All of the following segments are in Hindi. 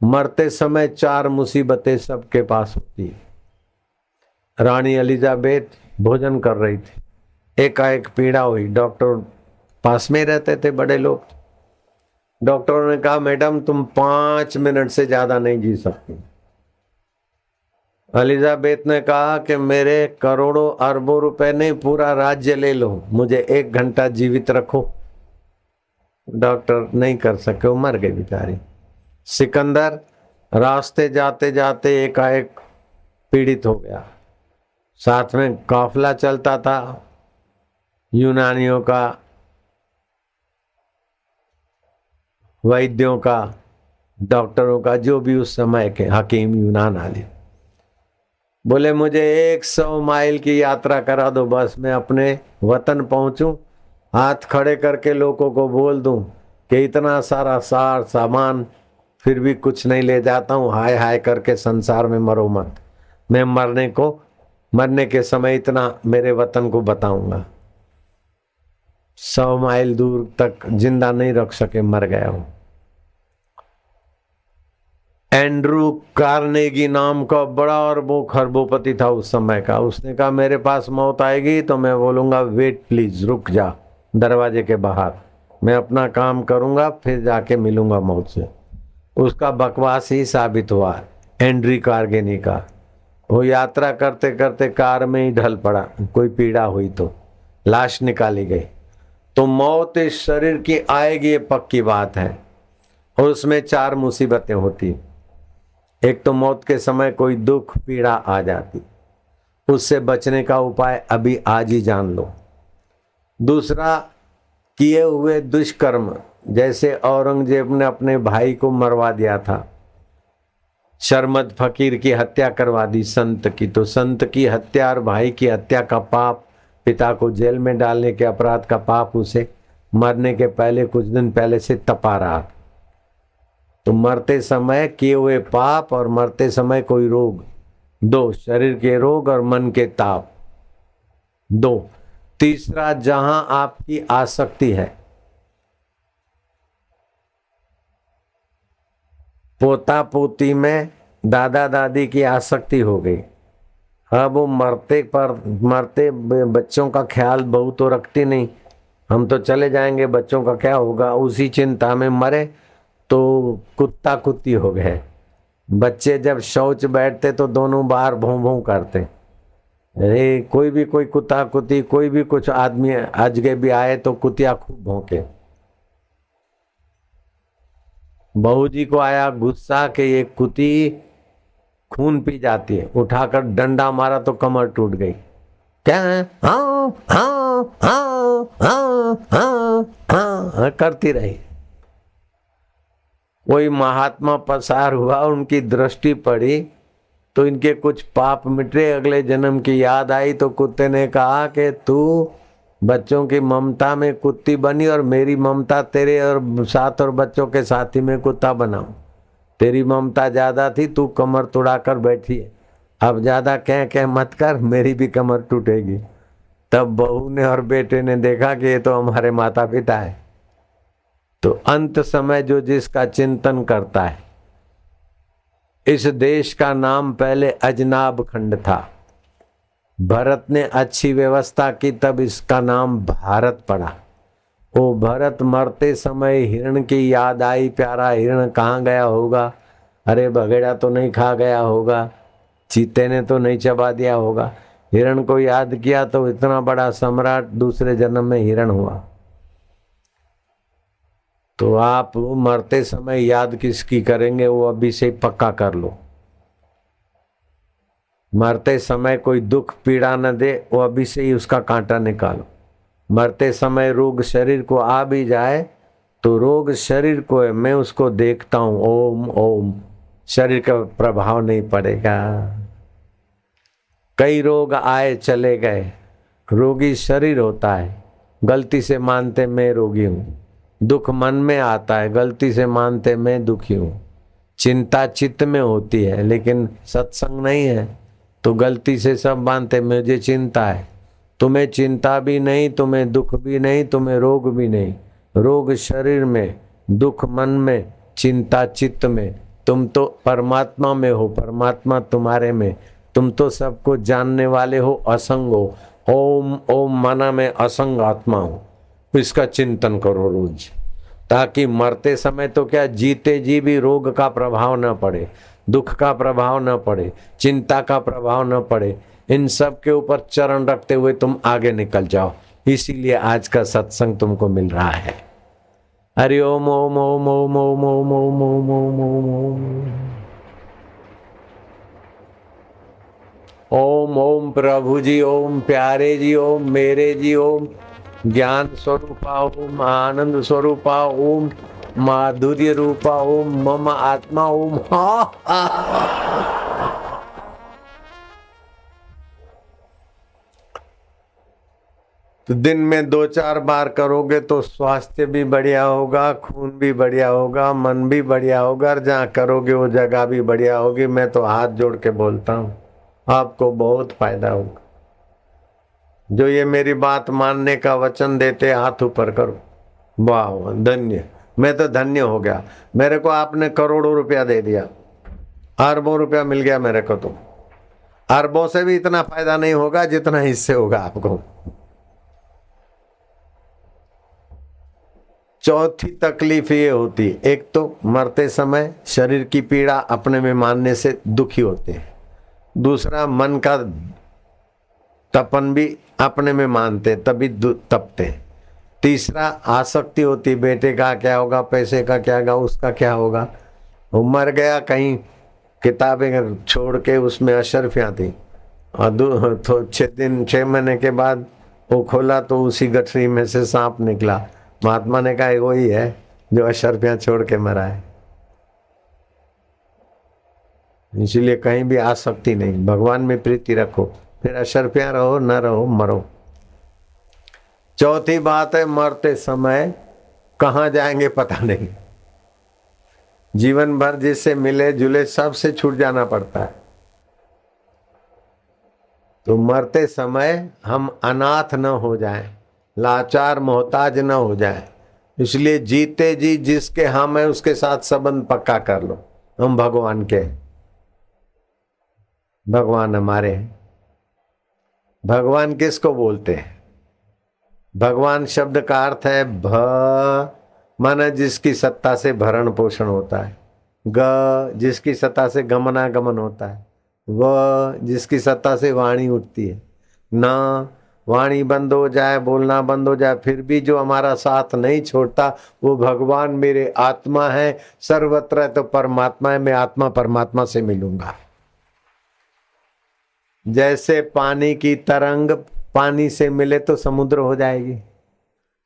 मरते समय 4 मुसीबतें सबके पास होती है। रानी एलिजाबेथ भोजन कर रही थी, एकाएक पीड़ा हुई। डॉक्टर पास में रहते थे, बड़े लोग। डॉक्टरों ने कहा, मैडम तुम 5 मिनट से ज्यादा नहीं जी सकती। एलिजाबेथ ने कहा कि मेरे करोड़ों अरबों रुपए नहीं, पूरा राज्य ले लो, मुझे 1 घंटा जीवित रखो। डॉक्टर नहीं कर सके, वो मर गई बेचारी। सिकंदर रास्ते जाते जाते एकाएक पीड़ित हो गया। साथ में काफिला चलता था यूनानियों का, वैद्यों का, डॉक्टरों का, जो भी उस समय के हकीम यूनान आले। बोले मुझे 100 माइल की यात्रा करा दो, बस मैं अपने वतन पहुंचूं, हाथ खड़े करके लोगों को बोल दूं कि इतना सारा सार सामान फिर भी कुछ नहीं ले जाता हूं, हाय हाय करके संसार में मरो मत। मैं मरने के समय इतना मेरे वतन को बताऊंगा। 100 माइल दूर तक जिंदा नहीं रख सके, मर गया हूं। एंड्रू कार्नेगी नाम का बड़ा अरबों खरबोपति था उस समय का। उसने कहा मेरे पास मौत आएगी तो मैं बोलूंगा वेट प्लीज, रुक जा दरवाजे के बाहर, मैं अपना काम करूंगा फिर जाके मिलूंगा मौत से। उसका बकवास ही साबित हुआ एंड्री कार्नेगी का। वो यात्रा करते करते कार में ही ढल पड़ा, कोई पीड़ा हुई तो लाश निकाली गई। तो मौत इस शरीर की आएगी, ये पक्की बात है। और उसमें 4 मुसीबतें होती। एक तो मौत के समय कोई दुख पीड़ा आ जाती, उससे बचने का उपाय अभी आज ही जान लो। दूसरा, किए हुए दुष्कर्म, जैसे औरंगजेब ने अपने भाई को मरवा दिया था, शर्मद फकीर की हत्या करवा दी संत की, तो संत की हत्या और भाई की हत्या का पाप, पिता को जेल में डालने के अपराध का पाप उसे मरने के पहले कुछ दिन पहले से तपा रहा। तो मरते समय किए हुए पाप और मरते समय कोई रोग, 2 शरीर के रोग और मन के ताप, 2। तीसरा, जहां आपकी आसक्ति है, पोता पोती में दादा दादी की आसक्ति हो गई। अब वो मरते बच्चों का ख्याल बहू तो रखती नहीं, हम तो चले जाएंगे, बच्चों का क्या होगा, उसी चिंता में मरे तो कुत्ता कुत्ती हो गए। बच्चे जब शौच बैठते तो दोनों बार भों भों करते। अरे कोई कुत्ता कुत्ती, कोई भी कुछ आदमी अजगे भी आए तो कुतिया खूब भौंके। बहू जी को आया गुस्सा कि ये कुत्ती खून पी जाती है, उठाकर डंडा मारा तो कमर टूट गई। क्या है? हाँ हाँ हाँ हाँ हाँ हाँ करती रही। कोई महात्मा पसार हुआ, उनकी दृष्टि पड़ी तो इनके कुछ पाप मिटे, अगले जन्म की याद आई तो कुत्ते ने कहा कि तू बच्चों की ममता में कुत्ती बनी और मेरी ममता तेरे और साथ और बच्चों के साथी में कुत्ता बनाऊं। तेरी ममता ज्यादा थी, तू कमर तोड़ाकर बैठी है, अब ज्यादा कह मत कर, मेरी भी कमर टूटेगी। तब बहू ने और बेटे ने देखा कि ये तो हमारे माता पिता है। तो अंत समय जो जिसका चिंतन करता है, इस देश का नाम पहले अजनाब खंड था, भरत ने अच्छी व्यवस्था की तब इसका नाम भारत पड़ा। वो भरत मरते समय हिरण की याद आई, प्यारा हिरण कहाँ गया होगा, अरे बघेड़ा तो नहीं खा गया होगा, चीते ने तो नहीं चबा दिया होगा। हिरण को याद किया तो इतना बड़ा सम्राट दूसरे जन्म में हिरण हुआ। तो आप मरते समय याद किसकी करेंगे वो अभी से पक्का कर लो। मरते समय कोई दुख पीड़ा न दे, वो अभी से ही उसका कांटा निकालो। मरते समय रोग शरीर को आ भी जाए तो रोग शरीर को है, मैं उसको देखता हूं, ओम ओम, शरीर का प्रभाव नहीं पड़ेगा। कई रोग आए चले गए, रोगी शरीर होता है, गलती से मानते मैं रोगी हूं। दुख मन में आता है, गलती से मानते मैं दुखी हूं। चिंता चित्त में होती है लेकिन सत्संग नहीं है तो गलती से सब मानते मुझे चिंता है। तुम्हें चिंता भी नहीं, तुम्हें दुख भी नहीं, तुम्हें रोग भी नहीं। रोग शरीर में, दुख मन में, चिंता चित्त में, तुम तो परमात्मा में हो, परमात्मा तुम्हारे में, तुम तो सबको जानने वाले हो, असंग हो। ओम ओम माना मैं असंग आत्मा हूं। इसका चिंतन करो रोज, ताकि मरते समय तो क्या, जीते जी भी रोग का प्रभाव न पड़े, दुख का प्रभाव न पड़े, चिंता का प्रभाव न पड़े। इन सब के ऊपर चरण रखते हुए तुम आगे निकल जाओ। इसीलिए आज का सत्संग तुमको मिल रहा है। हरि ओम ओम ओम ओम ओम ओम ओम ओम ओम ओम ओम। ओम ओम प्रभु जी, ओम प्यारे जी, ओम मेरे जी, ओम ज्ञान स्वरूपा, ओम आनंद स्वरूपा, ओम माधुर्य रूपा, ओम मम आत्मा, ओम। तो दिन में 2-4 बार करोगे तो स्वास्थ्य भी बढ़िया होगा, खून भी बढ़िया होगा, मन भी बढ़िया होगा, और जहाँ करोगे वो जगह भी बढ़िया होगी। मैं तो हाथ जोड़ के बोलता हूँ, आपको बहुत फायदा होगा। जो ये मेरी बात मानने का वचन देते, हाथ ऊपर करो। वाह, धन्य, मैं तो धन्य हो गया। मेरे को आपने करोड़ों रुपया दे दिया, अरबों रुपया मिल गया मेरे को। तो अरबों से भी इतना फायदा नहीं होगा जितना इससे होगा आपको। चौथी तकलीफ ये होती, एक तो मरते समय शरीर की पीड़ा अपने में मानने से दुखी होते हैं, दूसरा मन का तपन भी अपने में मानते तभी तपते हैं, तीसरा आसक्ति होती, बेटे का क्या होगा, पैसे का क्या होगा, उसका क्या होगा। वो मर गया, कहीं किताबें छोड़ के उसमें अशरफियाँ थी, और तो 6 महीने के बाद वो खोला तो उसी गठरी में से सांप निकला। महात्मा ने कहा वही है जो अशरफियाँ छोड़ के मरा है। इसलिए कहीं भी आसक्ति नहीं, भगवान में प्रीति रखो, फिर अशरफियाँ रहो न रहो, मरो। चौथी बात है, मरते समय कहाँ जाएंगे पता नहीं। जीवन भर जिससे मिले जुले सबसे छूट जाना पड़ता है। तो मरते समय हम अनाथ न हो जाएं, लाचार मोहताज न हो जाएं। इसलिए जीते जी जिसके हम है उसके साथ संबंध पक्का कर लो। हम भगवान के, भगवान हमारे हैं। भगवान किसको बोलते हैं? भगवान शब्द का अर्थ है भ, माना जिसकी सत्ता से भरण पोषण होता है, ग जिसकी सत्ता से गमनागमन होता है, व जिसकी सत्ता से वाणी उठती है, न वाणी बंद हो जाए, बोलना बंद हो जाए, फिर भी जो हमारा साथ नहीं छोड़ता वो भगवान मेरे आत्मा है। सर्वत्र तो परमात्मा है, मैं आत्मा परमात्मा से मिलूंगा। जैसे पानी की तरंग पानी से मिले तो समुद्र हो जाएगी,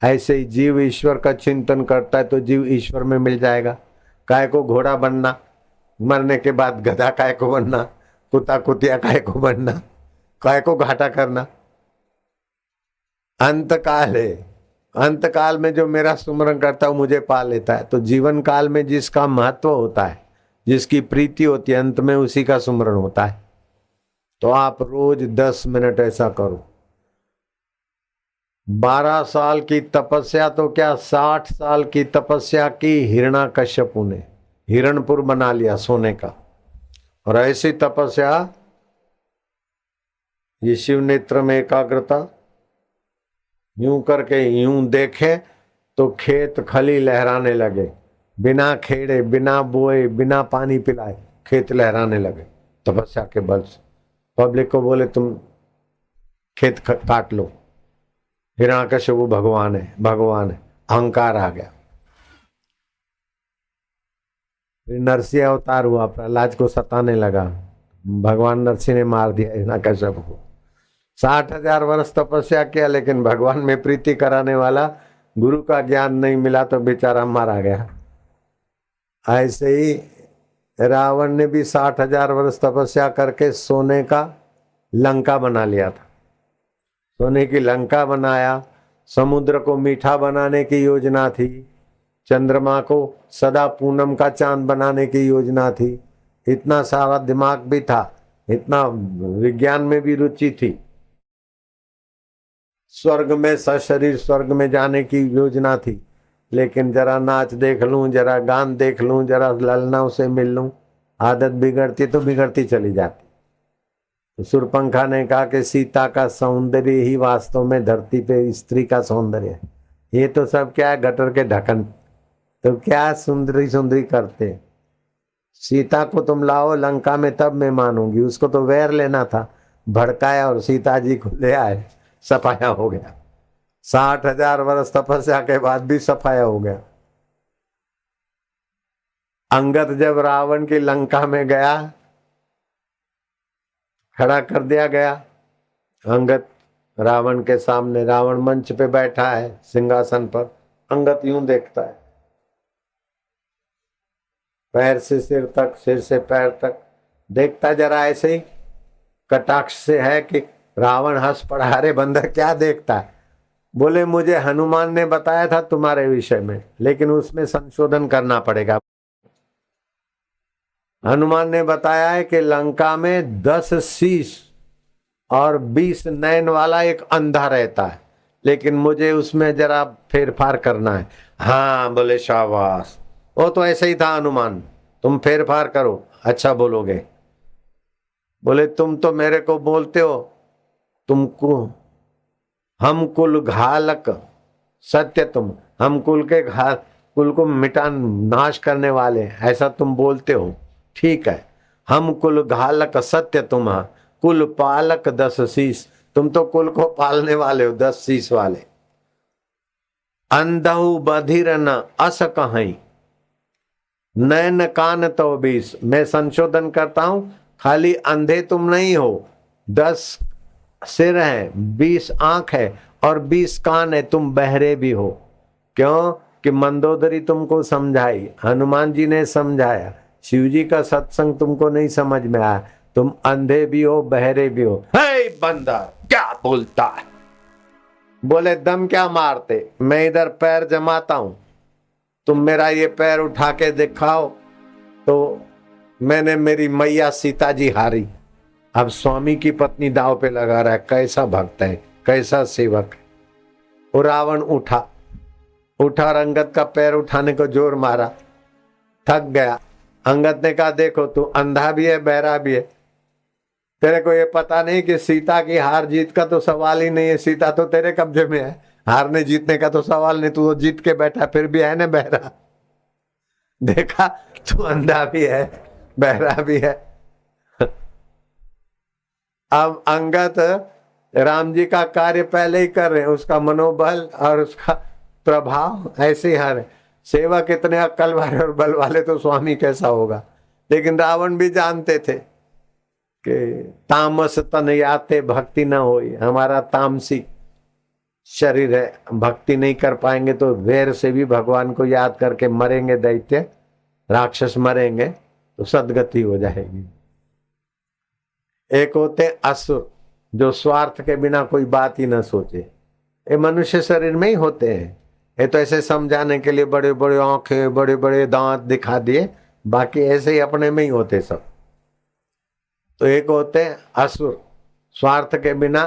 ऐसे ही जीव ईश्वर का चिंतन करता है तो जीव ईश्वर में मिल जाएगा। काय को घोड़ा बनना, मरने के बाद गधा काय को बनना, कुत्ता कुतिया काय को बनना, काय को घाटा करना। अंत काल है, अंत काल में जो मेरा सुमरन करता है मुझे पा लेता है। तो जीवन काल में जिसका महत्व होता है, जिसकी प्रीति होती है, अंत में उसी का सुमरन होता है। तो आप रोज 10 मिनट ऐसा करो। 12 साल की तपस्या तो क्या, 60 साल की तपस्या की हिरण्याकश्यपु ने, हिरणपुर बना लिया सोने का। और ऐसी तपस्या, ये शिव नेत्र में एकाग्रता, यूं करके यूं देखे तो खेत खली लहराने लगे, बिना खेड़े, बिना बोए, बिना पानी पिलाए खेत लहराने लगे तपस्या के बल से। पब्लिक को बोले तुम खेत काट लो, हिरण्याकश्यपु भगवान है, भगवान है, अहंकार आ गया। फिर नरसिंह अवतार हुआ, प्रहलाद को सताने लगा, भगवान नरसिंह ने मार दिया हिरण्याकश्यपु को। 60,000 वर्ष तपस्या किया, लेकिन भगवान में प्रीति कराने वाला गुरु का ज्ञान नहीं मिला तो बेचारा मारा गया। ऐसे ही रावण ने भी 60,000 वर्ष तपस्या करके सोने का लंका बना लिया था। सोने की लंका बनाया, समुद्र को मीठा बनाने की योजना थी, चंद्रमा को सदा पूनम का चांद बनाने की योजना थी। इतना सारा दिमाग भी था, इतना विज्ञान में भी रुचि थी। स्वर्ग में सशरीर स्वर्ग में जाने की योजना थी, लेकिन जरा नाच देख लूं, जरा गान देख लूं, जरा ललनाओं से मिल लूं, आदत बिगड़ती तो बिगड़ती चली जाती। तो सुरपंखा ने कहा कि सीता का सौंदर्य ही वास्तव में धरती पे स्त्री का सौंदर्य है। ये तो सब क्या है, गटर के ढक्कन। तो क्या सुंदरी सुंदरी करते। सीता को तुम लाओ लंका में तब मैं मानूंगी। उसको तो वैर लेना था, भड़काया और सीता जी को ले आए, सफाया हो गया। 60,000 वर्ष तपस्या के बाद भी सफाया हो गया। अंगद जब रावण की लंका में गया, खड़ा कर दिया गया अंगद रावण के सामने। रावण मंच पे बैठा है सिंहासन पर, अंगद यूं देखता है, पैर से सिर तक, सिर से पैर तक देखता, जरा ऐसे ही कटाक्ष से है कि रावण हंस पड़ा। अरे बंदर क्या देखता है? बोले मुझे हनुमान ने बताया था तुम्हारे विषय में, लेकिन उसमें संशोधन करना पड़ेगा। हनुमान ने बताया है कि लंका में 10 शीश और 20 नयन वाला एक अंधा रहता है, लेकिन मुझे उसमें जरा फेरफार करना है। हाँ बोले शाबाश, वो तो ऐसे ही था हनुमान, तुम फेरफार करो, अच्छा बोलोगे। बोले तुम तो मेरे को बोलते हो, तुमको हम कुल घालक सत्य, तुम हम कुल के घाल, कुल को मिटा नाश करने वाले, ऐसा तुम बोलते हो। ठीक है, हम कुल घालक सत्य, तुम कुल पालक 10 शीश, तुम तो कुल को पालने वाले हो 10 शीश वाले। अंधहु बधिर न अस कहीं, नैन कान तो 20। मैं संशोधन करता हूं, खाली अंधे तुम नहीं हो, 10 सिर है, 20 आंख है और 20 कान है, तुम बहरे भी हो। क्यों कि मंदोदरी तुमको समझाई, हनुमान जी ने समझाया, शिव जी का सत्संग तुमको नहीं समझ में आया, तुम अंधे भी हो बहरे भी हो। हे बंदा क्या बोलता है? बोले दम क्या मारते, मैं इधर पैर जमाता हूं, तुम मेरा ये पैर उठा के दिखाओ। तो मैंने मेरी मैया सीता जी हारी, अब स्वामी की पत्नी दाव पे लगा रहा है। कैसा भक्त है, कैसा सेवक है। वो रावण उठा और अंगद का पैर उठाने को जोर मारा, थक गया। अंगद ने कहा देखो तू अंधा भी है बहरा भी है, तेरे को ये पता नहीं कि सीता की हार जीत का तो सवाल ही नहीं है, सीता तो तेरे कब्जे में है, हारने जीतने का तो सवाल नहीं, तू तो जीत के बैठा फिर भी है ना बहरा। देखा, तू अंधा भी है बहरा भी है। अब अंगद राम जी का कार्य पहले ही कर रहे हैं, उसका मनोबल और उसका प्रभाव ऐसे ही हर सेवक इतने अक्ल वाले और बल वाले तो स्वामी कैसा होगा। लेकिन रावण भी जानते थे कि तामस तन याते भक्ति न होई, हमारा तामसी शरीर है, भक्ति नहीं कर पाएंगे तो वैर से भी भगवान को याद करके मरेंगे, दैत्य राक्षस मरेंगे तो सदगति हो जाएगी। एक होते असुर जो स्वार्थ के बिना कोई बात ही न सोचे, ये मनुष्य शरीर में ही होते हैं। ये तो ऐसे समझाने के लिए बड़े बड़े आंखें बड़े बड़े दांत दिखा दिए, बाकी ऐसे ही अपने में ही होते सब। तो एक होते असुर, स्वार्थ के बिना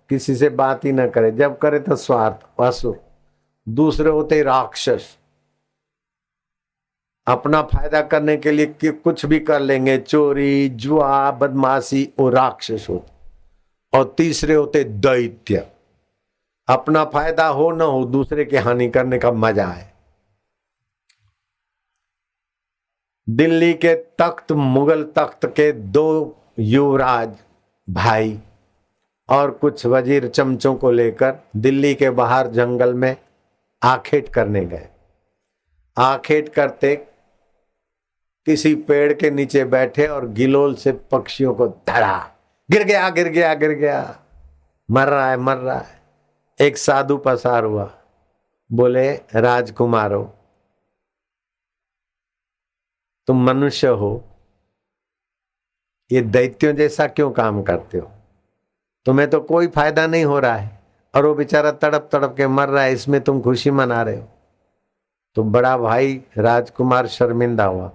किसी से बात ही न करे, जब करे तो स्वार्थ, असुर। दूसरे होते राक्षस, अपना फायदा करने के लिए कि कुछ भी कर लेंगे, चोरी जुआ बदमाशी, वो राक्षस होते। और तीसरे होते दैत्य, अपना फायदा हो ना हो दूसरे की हानि करने का मजा है। दिल्ली के तख्त, मुगल तख्त के 2 युवराज भाई और कुछ वजीर चमचों को लेकर दिल्ली के बाहर जंगल में आखेट करने गए। आखेट करते किसी पेड़ के नीचे बैठे और गिलोल से पक्षियों को धड़ा, गिर गया गिर गया गिर गया, मर रहा है मर रहा है। एक साधु पसार हुआ, बोले राजकुमारो तुम मनुष्य हो, ये दैत्यों जैसा क्यों काम करते हो? तुम्हें तो कोई फायदा नहीं हो रहा है और वो बेचारा तड़प तड़प के मर रहा है, इसमें तुम खुशी मना रहे हो। तो बड़ा भाई राजकुमार शर्मिंदा हुआ,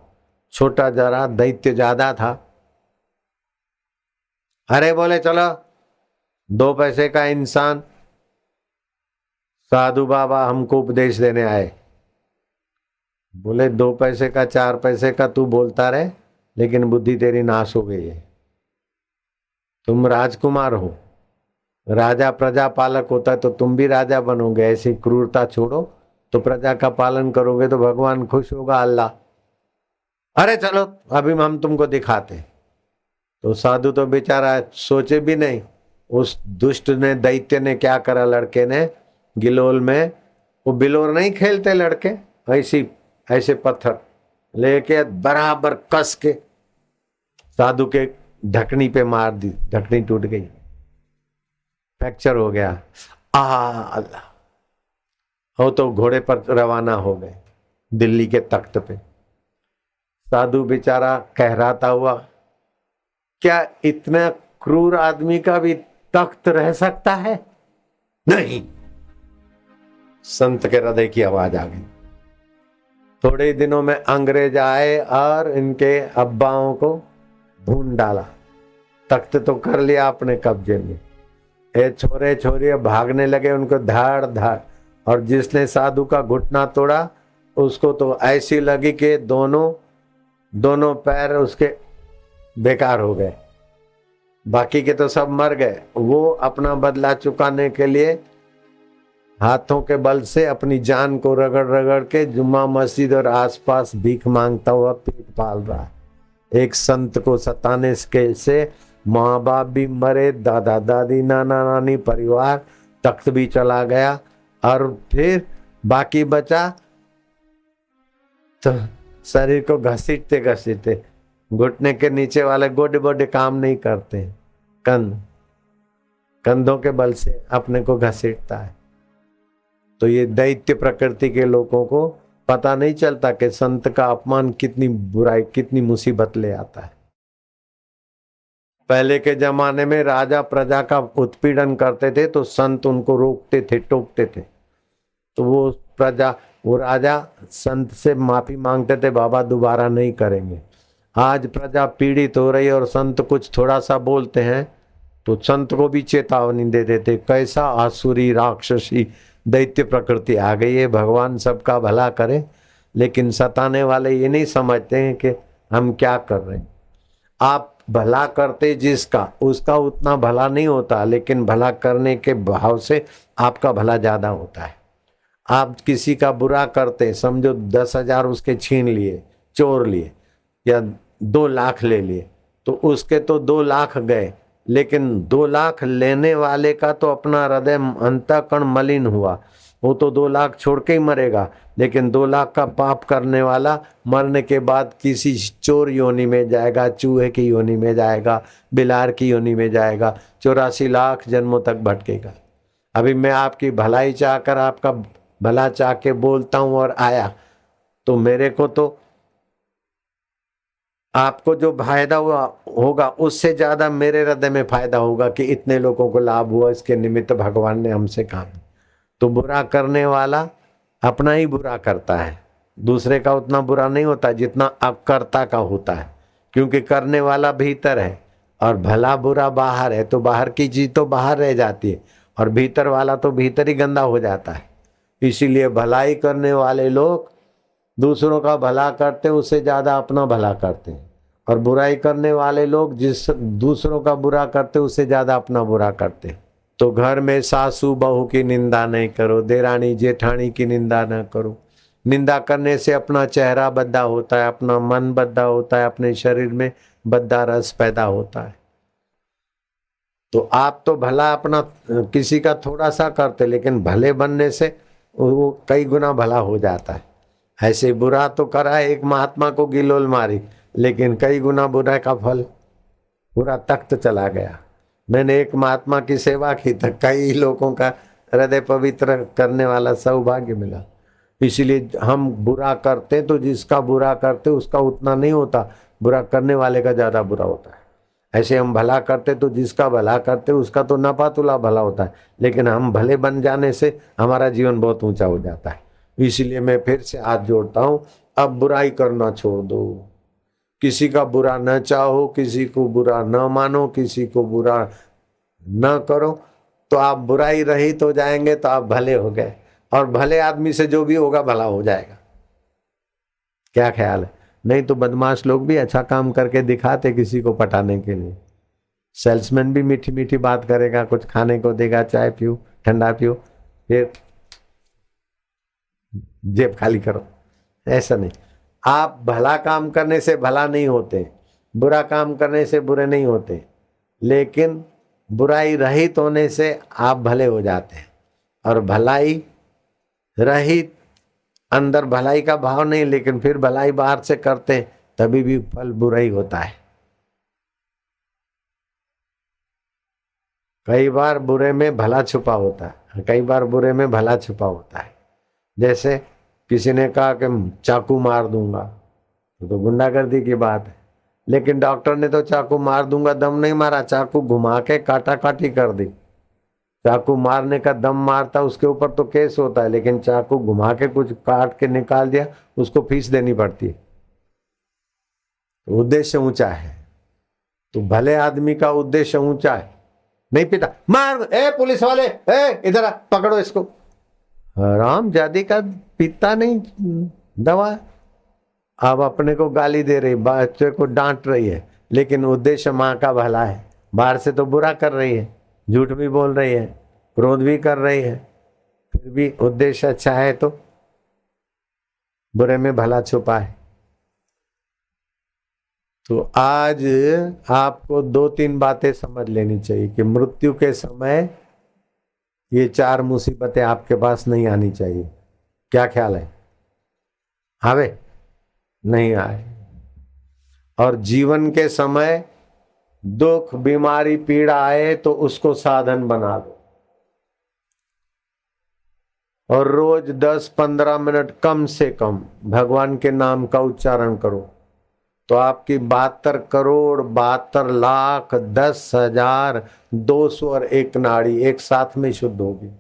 छोटा जरा दैत्य ज्यादा था। अरे बोले चलो 2 पैसे का इंसान, साधु बाबा हमको उपदेश देने आए, बोले 2 पैसे का 4 पैसे का तू बोलता रहे, लेकिन बुद्धि तेरी नाश हो गई है। तुम राजकुमार हो, राजा प्रजा पालक होता है तो तुम भी राजा बनोगे। ऐसी क्रूरता छोड़ो, तो प्रजा का पालन करोगे तो भगवान खुश होगा, अल्लाह। अरे चलो अभी हम तुमको दिखाते। तो साधु तो बेचारा सोचे भी नहीं, उस दुष्ट ने, दैत्य ने क्या करा, लड़के ने गिलोल में, वो बिलोर नहीं खेलते लड़के, ऐसी ऐसे पत्थर लेके बराबर कस के साधु के ढकनी पे मार दी। ढकनी टूट गई, फ्रैक्चर हो गया। अल्लाह। वो तो घोड़े पर रवाना हो गए दिल्ली के तख्त पे। साधु बेचारा कहराता हुआ, क्या इतना क्रूर आदमी का भी तख्त रह सकता है? नहीं। संत के हृदय की आवाज आ गई। थोड़े ही दिनों में अंग्रेज आए और इनके अब्बाओं को भून डाला। तख्त तो कर लिया अपने कब्जे में। ये छोरे छोरी भागने लगे, उनको धाड़ धाड़। और जिसने साधु का घुटना तोड़ा उसको तो ऐसी लगी कि दोनों पैर उसके बेकार हो गए। बाकी के तो सब मर गए। वो अपना बदला चुकाने के लिए हाथों के बल से अपनी जान को रगड़ रगड़ के जुम्मा मस्जिद और आसपास भीख मांगता हुआ पेट पाल रहा है। एक संत को सताने के से माँ बाप भी मरे, दादा दादी नाना नानी परिवार, तख्त भी चला गया। और फिर बाकी बचा तो शरीर को घसीटते घसीटते, घुटने के नीचे वाले गोडे बोडे काम नहीं करते, कंधों के बल से अपने को घसीटता है। तो ये दैत्य प्रकृति के लोगों को पता नहीं चलता कि संत का अपमान कितनी बुराई, कितनी मुसीबत ले आता है। पहले के जमाने में राजा प्रजा का उत्पीड़न करते थे तो संत उनको रोकते थे, टोकते थे। तो वो राजा संत से माफी मांगते थे, बाबा दोबारा नहीं करेंगे। आज प्रजा पीड़ित हो रही है और संत कुछ थोड़ा सा बोलते हैं तो संत को भी चेतावनी दे देते। कैसा आसुरी राक्षसी दैत्य प्रकृति आ गई है। भगवान सबका भला करे, लेकिन सताने वाले ये नहीं समझते हैं कि हम क्या कर रहे हैं। आप भला करते जिसका, उसका उतना भला नहीं होता, लेकिन भला करने के भाव से आपका भला ज्यादा होता है। आप किसी का बुरा करते, समझो 10,000 उसके छीन लिए, चोर लिए, या 2 लाख ले लिए, तो उसके तो 2 लाख गए, लेकिन 2 लाख लेने वाले का तो अपना हृदय अंतःकरण मलिन हुआ। वो तो 2 लाख छोड़ के ही मरेगा, लेकिन 2 लाख का पाप करने वाला मरने के बाद किसी चोर योनि में जाएगा, चूहे की योनि में जाएगा, बिलार की योनि में जाएगा, 84 लाख जन्मों तक भटकेगा। अभी मैं आपकी भलाई चाहकर, आपका भला चाह के बोलता हूं और आया, तो मेरे को तो आपको जो फायदा हुआ होगा उससे ज्यादा मेरे हृदय में फायदा होगा कि इतने लोगों को लाभ हुआ, इसके निमित्त भगवान ने हमसे काम। तो बुरा करने वाला अपना ही बुरा करता है, दूसरे का उतना बुरा नहीं होता जितना अकर्ता का होता है, क्योंकि करने वाला भीतर है और भला बुरा बाहर है। तो बाहर की चीज तो बाहर रह जाती है और भीतर वाला तो भीतर ही गंदा हो जाता है। इसीलिए भलाई करने वाले लोग दूसरों का भला करते हैं, उससे ज्यादा अपना भला करते हैं, और बुराई करने वाले लोग जिस दूसरों का बुरा करते हैं उससे ज्यादा अपना बुरा करते हैं। तो घर में सासू बहू की निंदा नहीं करो, देरानी जेठानी की निंदा न करो। निंदा करने से अपना चेहरा बद्दा होता है, अपना मन बद्दा होता है, अपने शरीर में बद्दा रस पैदा होता है। तो आप तो भला अपना किसी का थोड़ा सा करते, लेकिन भले बनने से वो कई गुना भला हो जाता है। ऐसे बुरा तो करा, एक महात्मा को गिलोल मारी, लेकिन कई गुना बुरा का फल, पूरा तख्त चला गया। मैंने एक महात्मा की सेवा की तो कई लोगों का हृदय पवित्र करने वाला सौभाग्य मिला। इसलिए हम बुरा करते तो जिसका बुरा करते उसका उतना नहीं होता, बुरा करने वाले का ज्यादा बुरा होता है। ऐसे हम भला करते तो जिसका भला करते उसका तो नपातुला भला होता है, लेकिन हम भले बन जाने से हमारा जीवन बहुत ऊंचा हो जाता है। इसलिए मैं फिर से हाथ जोड़ता हूं, अब बुराई करना छोड़ दो। किसी का बुरा न चाहो, किसी को बुरा न मानो, किसी को बुरा न करो, तो आप बुराई रहित हो जाएंगे, तो आप भले हो गए, और भले आदमी से जो भी होगा भला हो जाएगा। क्या ख्याल है? नहीं तो बदमाश लोग भी अच्छा काम करके दिखाते किसी को पटाने के लिए। सेल्समैन भी मीठी मीठी बात करेगा, कुछ खाने को देगा, चाय पियो, ठंडा पियो, फिर जेब खाली करो। ऐसा नहीं। आप भला काम करने से भला नहीं होते, बुरा काम करने से बुरे नहीं होते, लेकिन बुराई रहित होने से आप भले हो जाते हैं। और भलाई रहित, अंदर भलाई का भाव नहीं, लेकिन फिर भलाई बाहर से करते हैं, तभी भी फल बुरा ही होता है। कई बार बुरे में भला छुपा होता है, कई बार बुरे में भला छुपा होता है। जैसे किसी ने कहा कि चाकू मार दूंगा, तो गुंडागर्दी की बात है, लेकिन डॉक्टर ने तो चाकू मार दूंगा दम नहीं मारा, चाकू घुमा के काटा काटी कर दी। चाकू मारने का दम मारता उसके ऊपर तो केस होता है, लेकिन चाकू घुमा के कुछ काट के निकाल दिया, उसको फीस देनी पड़ती है। तो उद्देश्य ऊंचा है, तो भले आदमी का उद्देश्य ऊंचा है। नहीं पिता मार, ए पुलिस वाले, ए इधर आ, पकड़ो इसको। राम जादी का पीता नहीं दवा। अब अपने को गाली दे रही, बच्चे को डांट रही है, लेकिन उद्देश्य माँ का भला है। बाहर से तो बुरा कर रही है, झूठ भी बोल रही है, क्रोध भी कर रही है, फिर भी उद्देश्य अच्छा है, तो बुरे में भला छुपा है। तो आज आपको 2-3 बातें समझ लेनी चाहिए कि मृत्यु के समय ये 4 मुसीबतें आपके पास नहीं आनी चाहिए। क्या ख्याल है? आवे नहीं आए। और जीवन के समय दुख, बीमारी, पीड़ा आए तो उसको साधन बना दो, और रोज 10-15 मिनट कम से कम भगवान के नाम का उच्चारण करो, तो आपकी 72,72,10,201 नाड़ी एक साथ में शुद्ध होगी।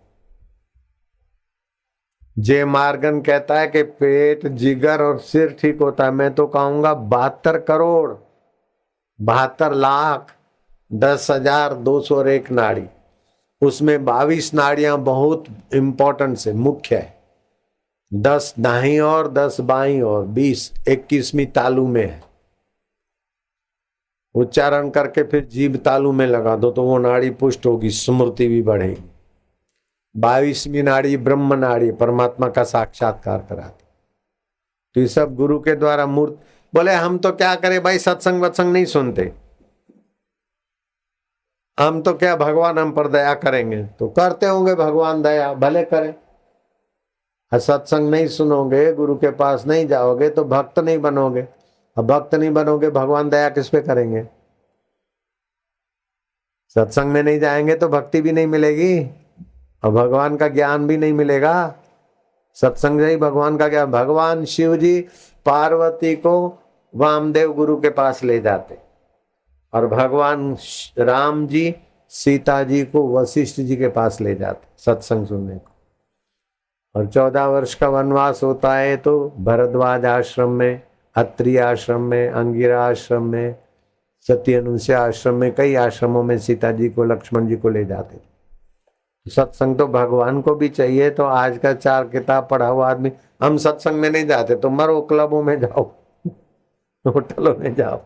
जे मार्गन कहता है कि पेट, जिगर और सिर ठीक होता है, मैं तो कहूंगा 72,72,10,201 नाड़ी। उसमें 22 नाड़ियां बहुत इंपॉर्टेंट से मुख्य है, 10 दाहीं और 10 बाईं और 20 21वीं तालू में है। उच्चारण करके फिर जीभ तालू में लगा दो तो वो नाड़ी पुष्ट होगी, स्मृति भी बढ़ेगी। 22वीं नाड़ी ब्रह्म नाड़ी, परमात्मा का साक्षात्कार कराती। तो ये सब गुरु के द्वारा मूर्त। बोले हम तो क्या करें भाई, सत्संग वत्संग नहीं सुनते, हम तो क्या भगवान हम पर दया करेंगे। तो करते होंगे भगवान दया, भले करें। सत्संग नहीं सुनोगे, गुरु के पास नहीं जाओगे तो भक्त नहीं बनोगे। अब भक्त नहीं बनोगे, भगवान दया किस पे करेंगे? सत्संग में नहीं जाएंगे तो भक्ति भी नहीं मिलेगी और भगवान का ज्ञान भी नहीं मिलेगा। सत्संग से ही भगवान का ज्ञान। भगवान शिव जी पार्वती को वामदेव गुरु के पास ले जाते, और भगवान राम जी सीता जी को वशिष्ठ जी के पास ले जाते सत्संग सुनने को। और 14 वर्ष का वनवास होता है तो भरद्वाज आश्रम में, अत्रि आश्रम में, अंगिरा आश्रम में, सत्य अनुसया आश्रम में, कई आश्रमों में सीता जी को, लक्ष्मण जी को ले जाते थे। सत्संग तो भगवान को भी चाहिए। तो आज का 4 किताब पढ़ा हुआ आदमी, हम सत्संग में नहीं जाते, तो मरो, क्लबों में जाओ, होटलों में जाओ।